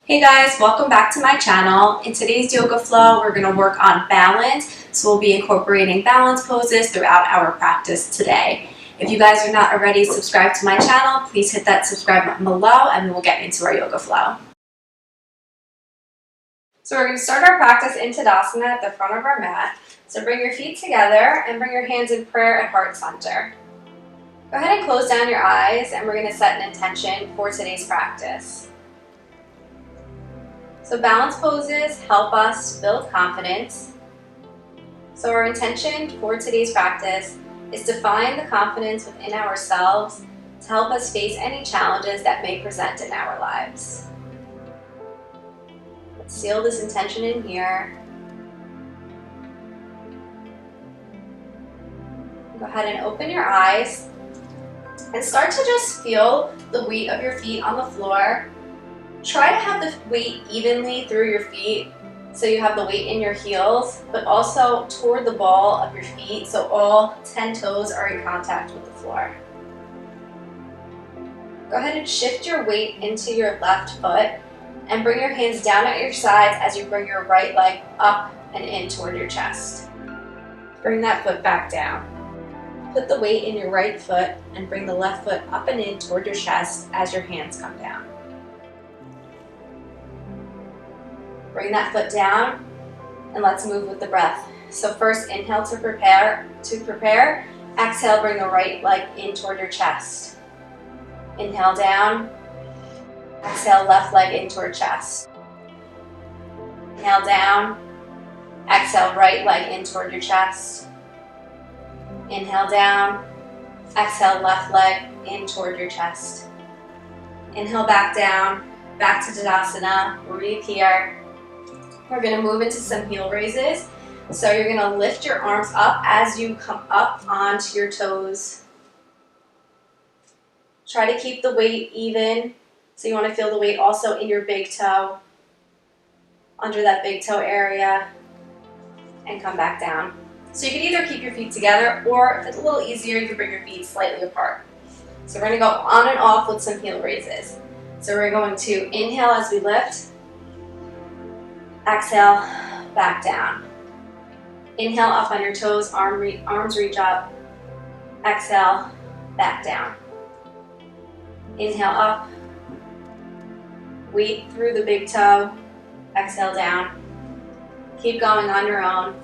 Hey guys, welcome back to my channel. In today's yoga flow, we're going to work on balance. So we'll be incorporating balance poses throughout our practice today. If you guys are not already subscribed to my channel, please hit that subscribe button below and we'll get into our yoga flow. So we're going to start our practice in Tadasana at the front of our mat. So bring your feet together and bring your hands in prayer at heart center. Go ahead and close down your eyes and we're going to set an intention for today's practice. So balance poses help us build confidence. So our intention for today's practice is to find the confidence within ourselves to help us face any challenges that may present in our lives. Let's seal this intention in here. Go ahead and open your eyes and start to just feel the weight of your feet on the floor. Try to have the weight evenly through your feet, so you have the weight in your heels, but also toward the ball of your feet, so all 10 toes are in contact with the floor. Go ahead and shift your weight into your left foot, and bring your hands down at your sides as you bring your right leg up and in toward your chest. Bring that foot back down. Put the weight in your right foot, and bring the left foot up and in toward your chest as your hands come down. Bring that foot down and let's move with the breath. So first inhale to prepare. Exhale, bring the right leg in toward your chest. Inhale down. Exhale, left leg in toward chest. Inhale down. Exhale, right leg in toward your chest. Inhale down. Exhale, left leg in toward your chest. Inhale back down, back to Tadasana. Breathe here. We're going to move into some heel raises. So you're going to lift your arms up as you come up onto your toes. Try to keep the weight even. So you want to feel the weight also in your big toe, under that big toe area, and come back down. So you can either keep your feet together, or if it's a little easier, you can bring your feet slightly apart. So we're going to go on and off with some heel raises. So we're going to inhale as we lift. Exhale, back down. Inhale up on your toes, arms reach up. Exhale, back down. Inhale up. Weight through the big toe. Exhale down. Keep going on your own.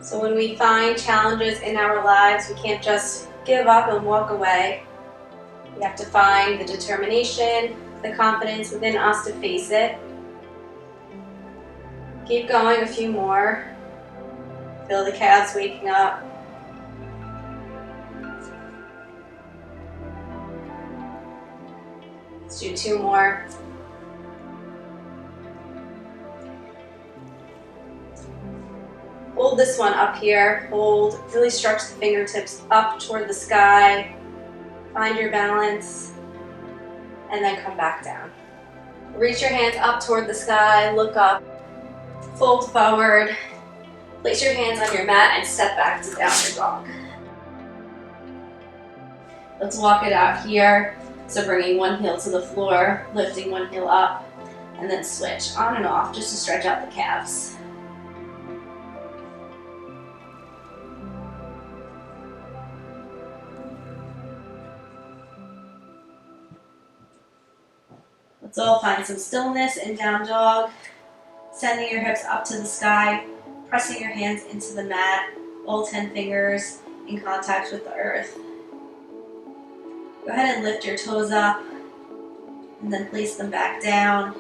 So when we find challenges in our lives, we can't just give up and walk away. We have to find the determination, the confidence within us to face it. Keep going, a few more. Feel the calves waking up. Let's do 2 more. Hold this one up here. Hold, really stretch the fingertips up toward the sky. Find your balance, and then come back down. Reach your hands up toward the sky, look up, fold forward, place your hands on your mat, and step back to downward dog. Let's walk it out here. So bringing one heel to the floor, lifting one heel up, and then switch on and off just to stretch out the calves. Let's all find some stillness in down dog, sending your hips up to the sky, pressing your hands into the mat, all 10 fingers in contact with the earth. Go ahead and lift your toes up and then place them back down.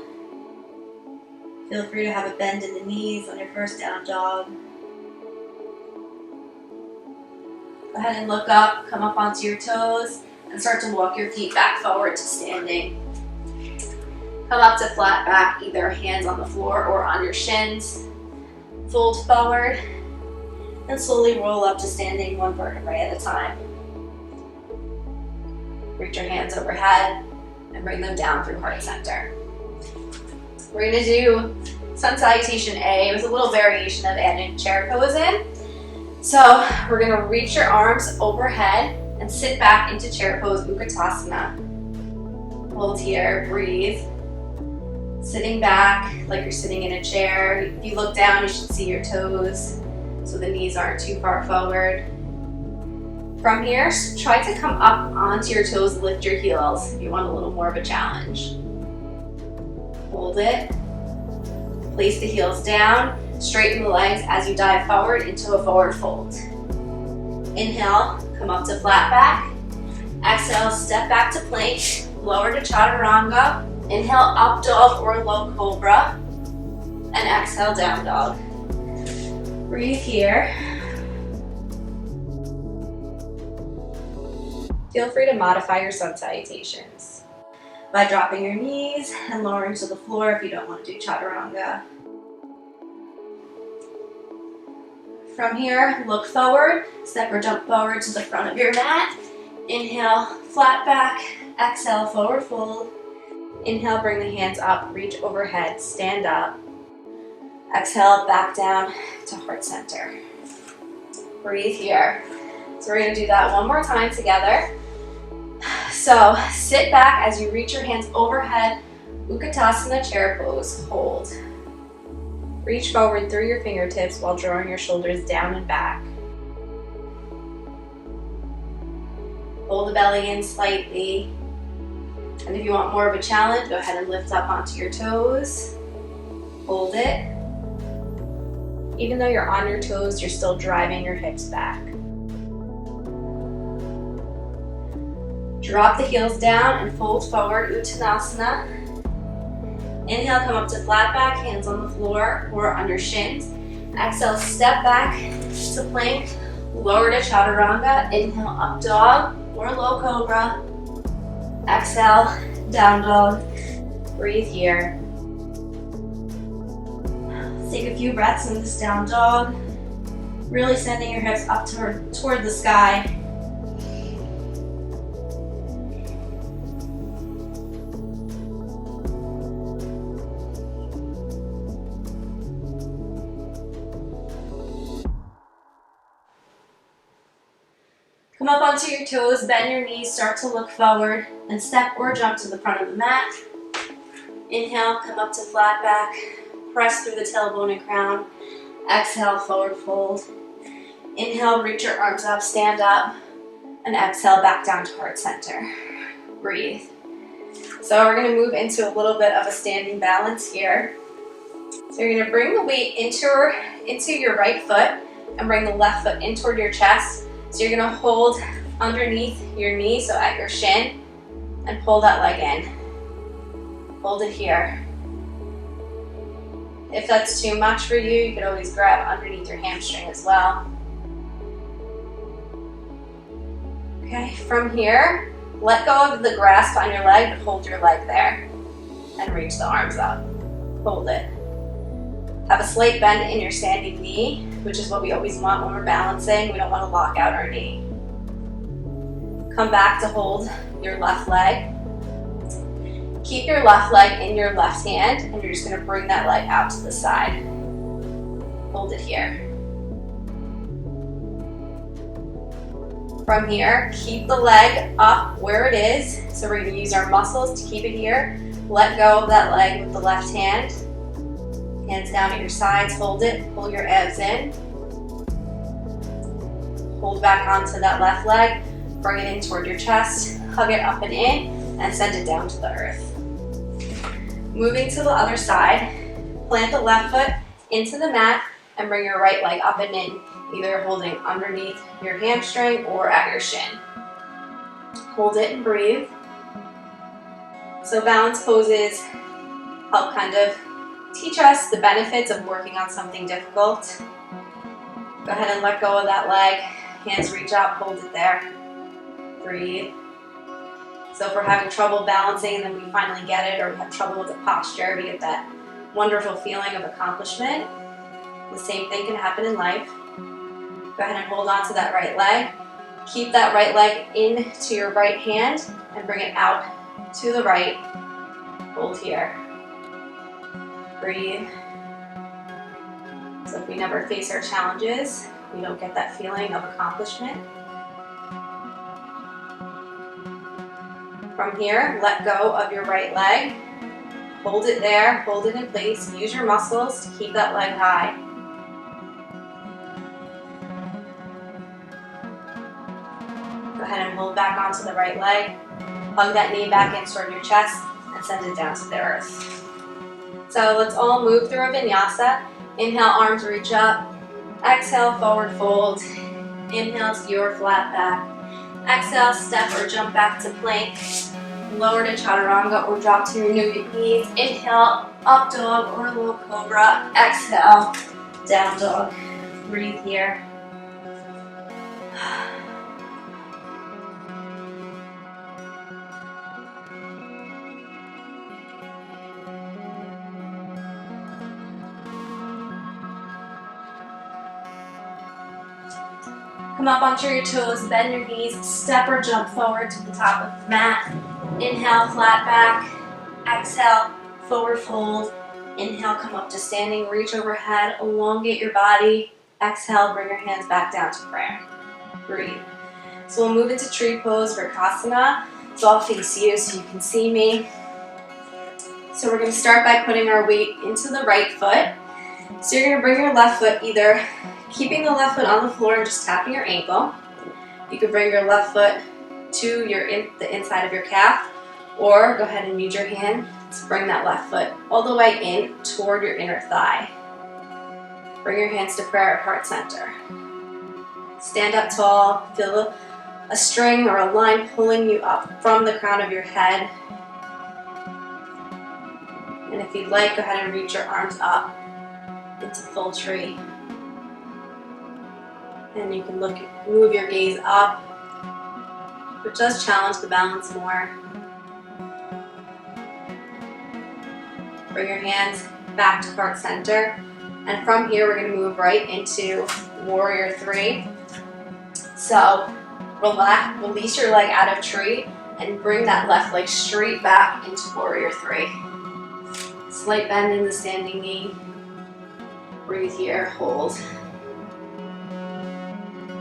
Feel free to have a bend in the knees on your first down dog. Go ahead and look up, come up onto your toes, and start to walk your feet back forward to standing. Come up to flat back, either hands on the floor or on your shins. Fold forward and slowly roll up to standing, one vertebrae at a time. Reach your hands overhead and bring them down through heart center. We're going to do sun salutation A with a little variation of adding chair pose in. So we're gonna reach your arms overhead and sit back into chair pose, Utkatasana. Hold here, breathe. Sitting back like you're sitting in a chair. If you look down, you should see your toes so the knees aren't too far forward. From here, try to come up onto your toes, lift your heels if you want a little more of a challenge. Hold it. Place the heels down, straighten the legs as you dive forward into a forward fold. Inhale, come up to flat back. Exhale, step back to plank, lower to chaturanga. Inhale, up dog or low cobra. And exhale, down dog. Breathe here. Feel free to modify your sun salutations by dropping your knees and lowering to the floor if you don't want to do chaturanga. From here, look forward, step or jump forward to the front of your mat. Inhale, flat back. Exhale, forward fold. Inhale, bring the hands up, reach overhead, stand up. Exhale, back down to heart center. Breathe here. So we're gonna do that one more time together. So sit back as you reach your hands overhead, Utkatasana chair pose, hold. Reach forward through your fingertips while drawing your shoulders down and back. Pull the belly in slightly. And if you want more of a challenge, go ahead and lift up onto your toes. Hold it. Even though you're on your toes, you're still driving your hips back. Drop the heels down and fold forward, Uttanasana. Inhale, come up to flat back, hands on the floor or under shins. Exhale, step back to plank, lower to chaturanga. Inhale, up dog or low cobra. Exhale, down dog. Breathe here. Let's take a few breaths in this down dog. Really sending your hips up toward the sky. Come up onto your toes, bend your knees, start to look forward, and step or jump to the front of the mat. Inhale, come up to flat back, press through the tailbone and crown. Exhale, forward fold. Inhale, reach your arms up, stand up, and exhale, back down to heart center. Breathe. So we're gonna move into a little bit of a standing balance here. So you're gonna bring the weight into your right foot and bring the left foot in toward your chest. So you're gonna hold underneath your knee, so at your shin, and pull that leg in. Hold it here. If that's too much for you, you can always grab underneath your hamstring as well. Okay, from here, let go of the grasp on your leg, but hold your leg there. And reach the arms up. Hold it. Have a slight bend in your standing knee, which is what we always want when we're balancing. We don't want to lock out our knee. Come back to hold your left leg. Keep your left leg in your left hand, and you're just going to bring that leg out to the side. Hold it here. From here, keep the leg up where it is. So we're going to use our muscles to keep it here. Let go of that leg with the left hand. Hands down at your sides, hold it, pull your abs in. Hold back onto that left leg, bring it in toward your chest, hug it up and in, and send it down to the earth. Moving to the other side, plant the left foot into the mat and bring your right leg up and in, either holding underneath your hamstring or at your shin. Hold it and breathe. So balance poses help kind of teach us the benefits of working on something difficult. Go ahead and let go of that leg. Hands reach up, hold it there. Breathe. So if we're having trouble balancing and then we finally get it, or we have trouble with the posture, we get that wonderful feeling of accomplishment. The same thing can happen in life. Go ahead and hold on to that right leg. Keep that right leg into your right hand and bring it out to the right. Hold here. Breathe. So if we never face our challenges, You don't get that feeling of accomplishment. From here, let go of your right leg. Hold it there, hold it in place. Use your muscles to keep that leg high. Go ahead and hold back onto the right leg. Hug that knee back in toward your chest and send it down to the earth. So let's all move through a vinyasa. Inhale, arms reach up. Exhale, forward fold. Inhale to your flat back. Exhale, step or jump back to plank. Lower to chaturanga or drop to your knees. Inhale, up dog or low cobra. Exhale, down dog. Breathe here. Come up onto your toes, bend your knees, step or jump forward to the top of the mat. Inhale, flat back. Exhale, forward fold. Inhale, come up to standing, reach overhead, elongate your body. Exhale, bring your hands back down to prayer. Breathe. So we'll move into tree pose, Vrksasana. So I'll face you so you can see me. So we're going to start by putting our weight into the right foot. So you're going to bring your left foot, either keeping the left foot on the floor and just tapping your ankle. You can bring your left foot to the inside of your calf, or go ahead and use your hand to bring that left foot all the way in toward your inner thigh. Bring your hands to prayer at heart center. Stand up tall, feel a string or a line pulling you up from the crown of your head. And if you'd like, go ahead and reach your arms up into full tree. And you can move your gaze up, but just challenge the balance more. Bring your hands back to heart center. And from here, we're going to move right into warrior three. So relax, release your leg out of tree and bring that left leg straight back into warrior three. Slight bend in the standing knee. Breathe here, hold.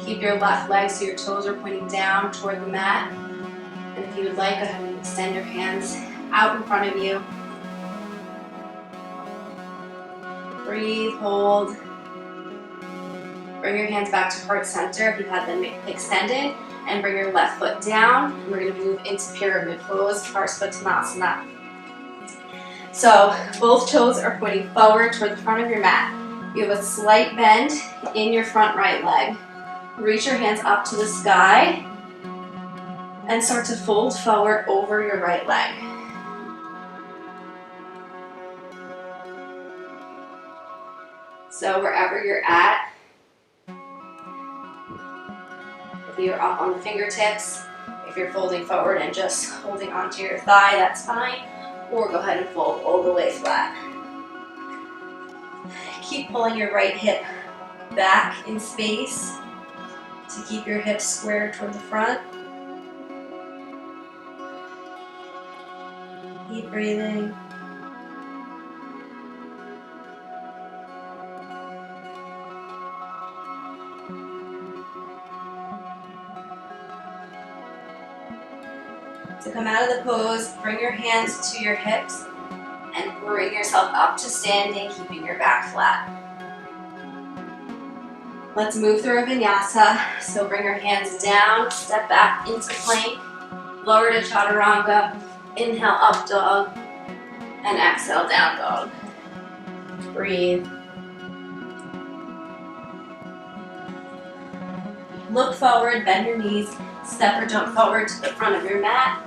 Keep your left leg so your toes are pointing down toward the mat. And if you would like, go ahead and extend your hands out in front of you. Breathe, hold. Bring your hands back to heart center if you have them extended, and bring your left foot down. And we're going to move into pyramid pose, Parasvatanasana. So both toes are pointing forward toward the front of your mat. You have a slight bend in your front right leg. Reach your hands up to the sky and start to fold forward over your right leg. So wherever you're at, if you're up on the fingertips, if you're folding forward and just holding onto your thigh, that's fine. Or go ahead and fold all the way flat. Keep pulling your right hip back in space to keep your hips squared toward the front. Keep breathing. So come out of the pose, bring your hands to your hips, and bring yourself up to standing, keeping your back flat. Let's move through a vinyasa. So bring your hands down, step back into plank, lower to chaturanga, inhale up dog, and exhale down dog. Breathe. Look forward, bend your knees, step or jump forward to the front of your mat,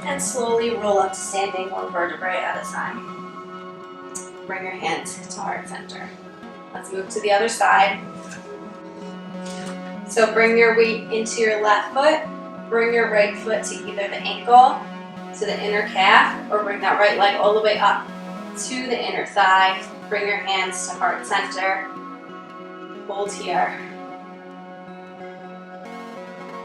and slowly roll up to standing, one vertebrae at a time. Bring your hands to heart center. Let's move to the other side. So bring your weight into your left foot, bring your right foot to either the ankle, to the inner calf, or bring that right leg all the way up to the inner thigh. Bring your hands to heart center. Hold here.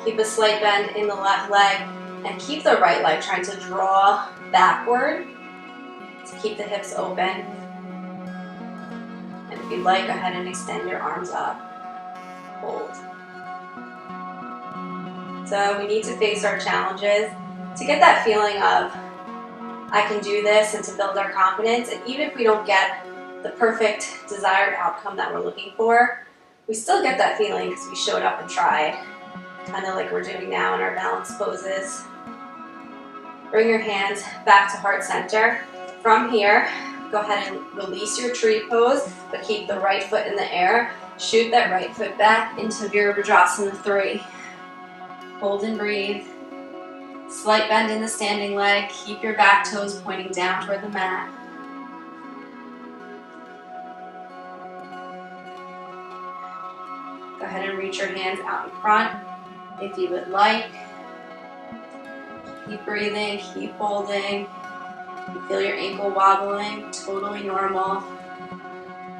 Keep a slight bend in the left leg and keep the right leg trying to draw backward to keep the hips open. And if you'd like, go ahead and extend your arms up. hold. So we need to face our challenges to get that feeling of, I can do this, and to build our confidence. And even if we don't get the perfect desired outcome that we're looking for, we still get that feeling because we showed up and tried, kind of like we're doing now in our balance poses. Bring your hands back to heart center. From here, go ahead and release your tree pose, but keep the right foot in the air. Shoot that right foot back into Virabhadrasana 3. Hold and breathe. Slight bend in the standing leg. Keep your back toes pointing down toward the mat. Go ahead and reach your hands out in front if you would like. Keep breathing, keep holding. You feel your ankle wobbling, totally normal.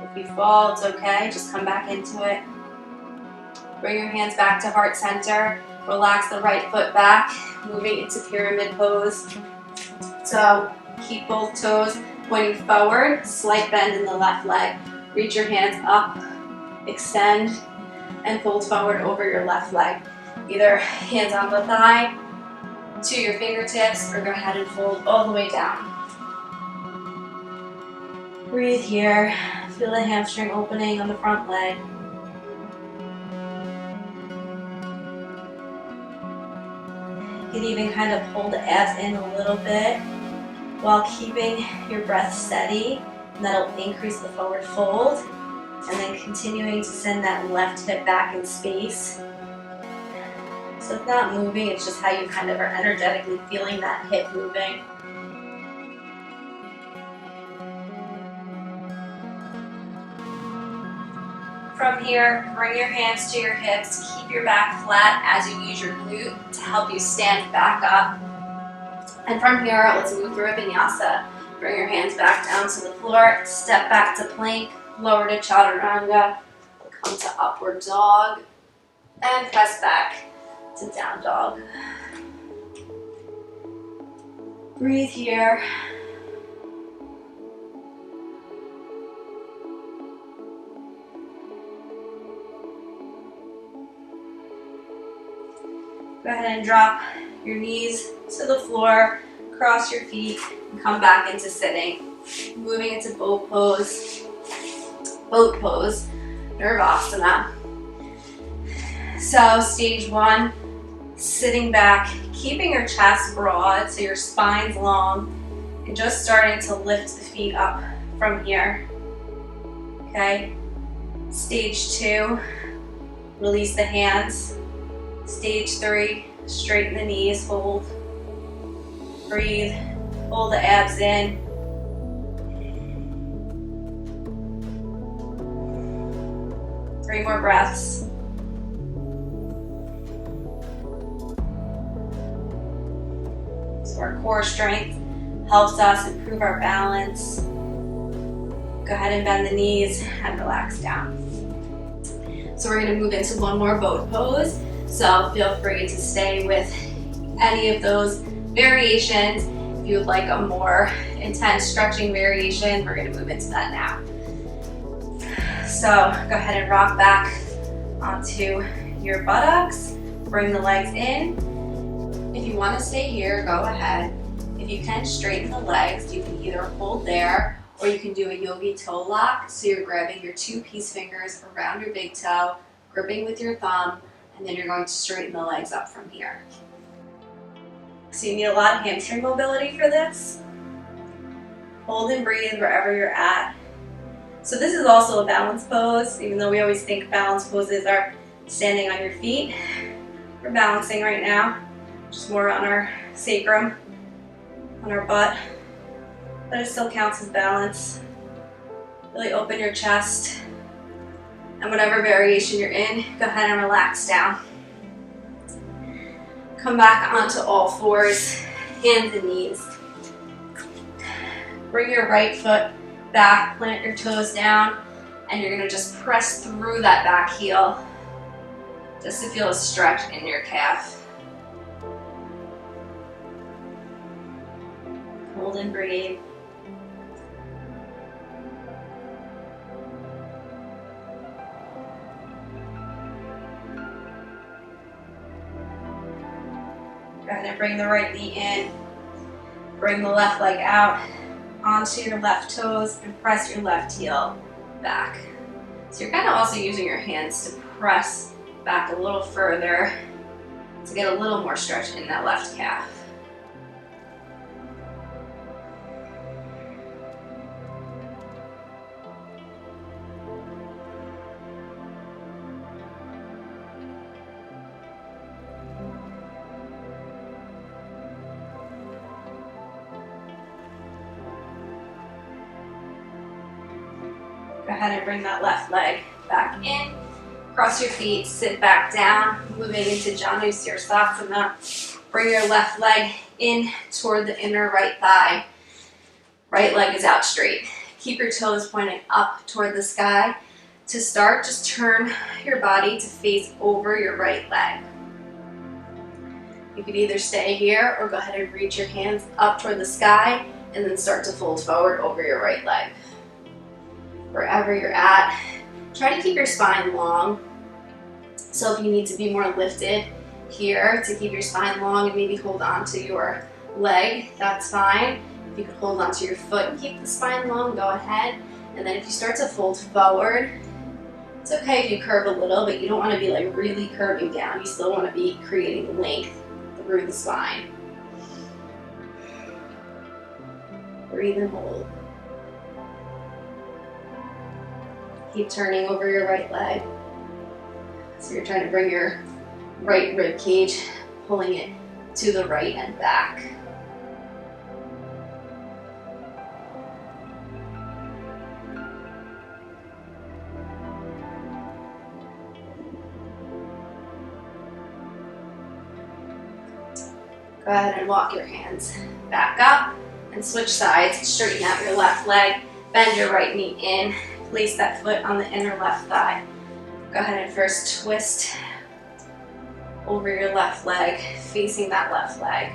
If you fall, it's okay, just come back into it. Bring your hands back to heart center. Relax the right foot back, moving into pyramid pose. So keep both toes pointing forward, slight bend in the left leg. Reach your hands up, extend, and fold forward over your left leg. Either hands on the thigh, to your fingertips, or go ahead and fold all the way down. Breathe here. Feel the hamstring opening on the front leg. You can even kind of hold the abs in a little bit while keeping your breath steady, and that'll increase the forward fold, and then continuing to send that left hip back in space. So it's not moving, it's just how you kind of are energetically feeling that hip moving. From here, bring your hands to your hips, keep your back flat as you use your glute to help you stand back up. And from here, let's move through a vinyasa. Bring your hands back down to the floor, step back to plank, lower to chaturanga, come to upward dog, and press back to down dog. Breathe here. Go ahead and drop your knees to the floor, cross your feet, and come back into sitting. Moving into boat pose, Nirvasana. So stage 1, sitting back, keeping your chest broad so your spine's long, and just starting to lift the feet up from here. Okay. Stage 2, release the hands. Stage 3, straighten the knees, hold. Breathe, pull the abs in. Three more breaths. So our core strength helps us improve our balance. Go ahead and bend the knees and relax down. So we're going to move into one more boat pose. So feel free to stay with any of those variations. If you would like a more intense stretching variation, we're going to move into that now. So go ahead and rock back onto your buttocks. Bring the legs in. If you want to stay here, go ahead. If you can straighten the legs, you can either hold there or you can do a yogi toe lock. So you're grabbing your 2 peace fingers around your big toe, gripping with your thumb, and then you're going to straighten the legs up from here. So you need a lot of hamstring mobility for this. Hold and breathe wherever you're at. So this is also a balance pose, even though we always think balance poses are standing on your feet. We're balancing right now, just more on our sacrum, on our butt, but it still counts as balance. Really open your chest, and whatever variation you're in, go ahead and relax down. Come back onto all fours, hands and knees. Bring your right foot back, plant your toes down, and you're going to just press through that back heel just to feel a stretch in your calf. Hold and breathe. Go ahead and bring the right knee in. Bring the left leg out onto your left toes and press your left heel back. So you're kind of also using your hands to press back a little further to get a little more stretch in that left calf. Go ahead and bring that left leg back in. Cross your feet, sit back down, moving into Janu Sirsasana. Bring your left leg in toward the inner right thigh. Right leg is out straight. Keep your toes pointing up toward the sky. To start, just turn your body to face over your right leg. You could either stay here or go ahead and reach your hands up toward the sky and then start to fold forward over your right leg. Wherever you're at, try to keep your spine long. So if you need to be more lifted here to keep your spine long and maybe hold on to your leg, that's fine. If you could hold on to your foot and keep the spine long, go ahead. And then if you start to fold forward, it's okay if you curve a little, but you don't want to be like really curving down. You still want to be creating length through the spine. Breathe and hold. Keep turning over your right leg. So you're trying to bring your right rib cage, pulling it to the right and back. Go ahead and walk your hands back up and switch sides. Straighten out your left leg, bend your right knee in. Place that foot on the inner left thigh. Go ahead and first twist over your left leg, facing that left leg.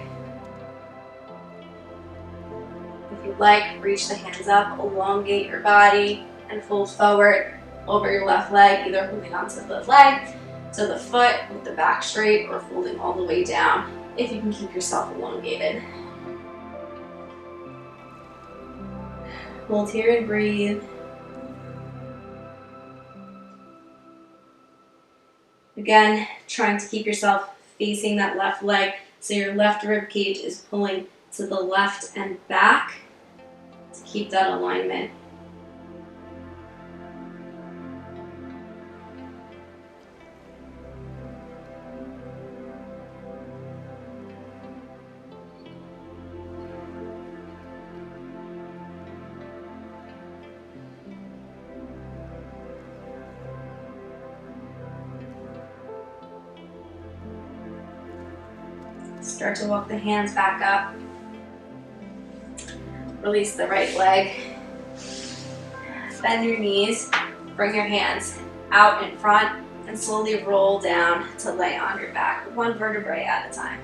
If you'd like, reach the hands up, elongate your body, and fold forward over your left leg, either holding onto the leg, to the foot with the back straight, or folding all the way down if you can keep yourself elongated. Hold here and breathe. Again, trying to keep yourself facing that left leg so your left rib cage is pulling to the left and back to keep that alignment. Start to walk the hands back up. Release the right leg. Bend your knees. Bring your hands out in front and slowly roll down to lay on your back, one vertebrae at a time.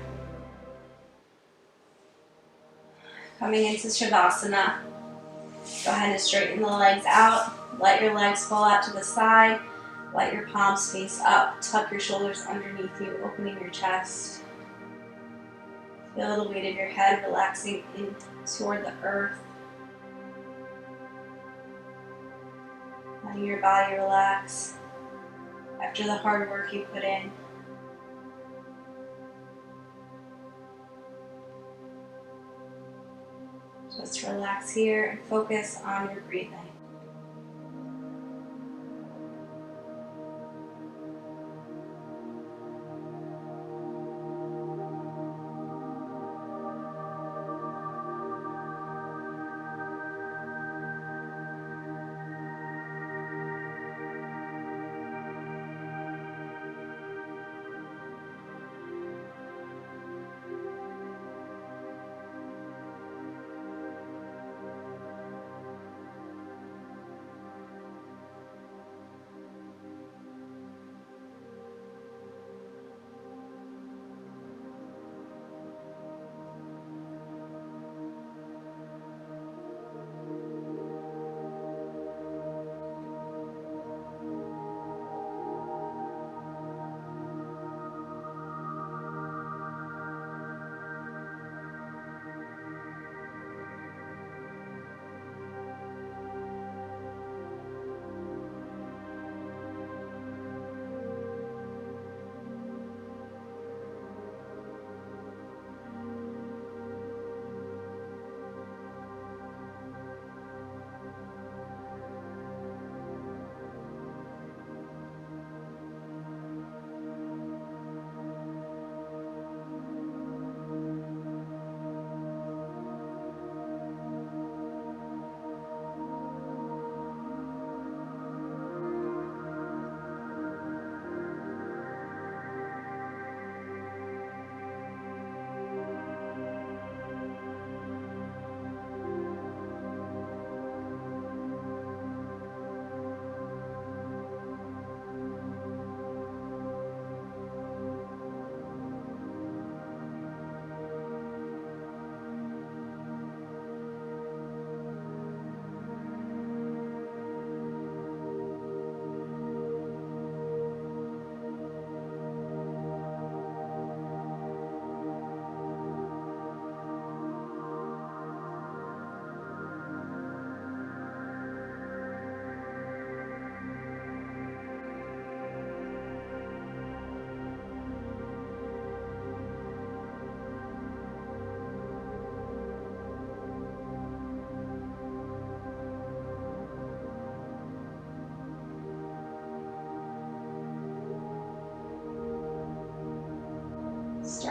Coming into Savasana. Go ahead and straighten the legs out. Let your legs fall out to the side. Let your palms face up. Tuck your shoulders underneath you, opening your chest. Feel the weight of your head relaxing in toward the earth. Letting your body relax after the hard work you put in. Just relax here and focus on your breathing.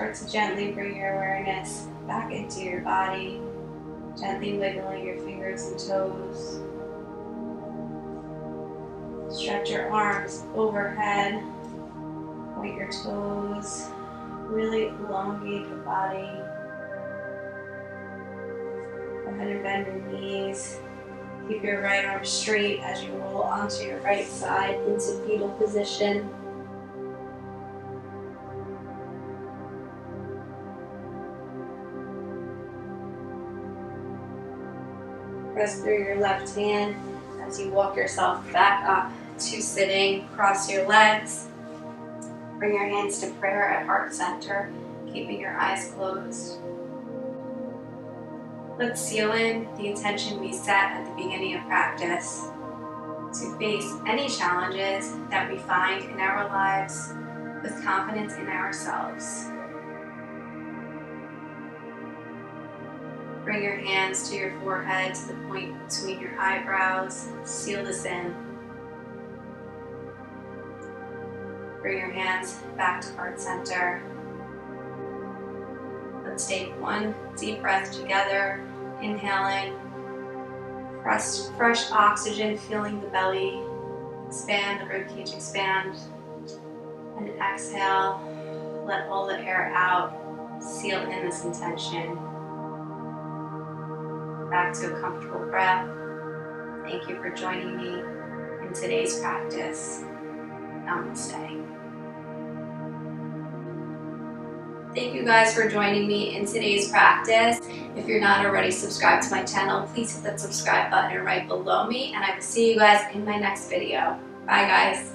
Start to gently bring your awareness back into your body, gently wiggling your fingers and toes. Stretch your arms overhead, point your toes, really elongate the body. Go ahead and bend your knees. Keep your right arm straight as you roll onto your right side into fetal position. Press through your left hand as you walk yourself back up to sitting. Cross your legs. Bring your hands to prayer at heart center, keeping your eyes closed. Let's seal in the intention we set at the beginning of practice to face any challenges that we find in our lives with confidence in ourselves. Bring your hands to your forehead, to the point between your eyebrows. Seal this in. Bring your hands back to heart center. Let's take one deep breath together, inhaling. Fresh oxygen filling the belly. Expand, the ribcage expand. And exhale, let all the air out. Seal in this intention. Back to a comfortable breath. Thank you for joining me in today's practice. Namaste. Thank you guys for joining me in today's practice. If you're not already subscribed to my channel, please hit that subscribe button right below me, and I will see you guys in my next video. Bye guys.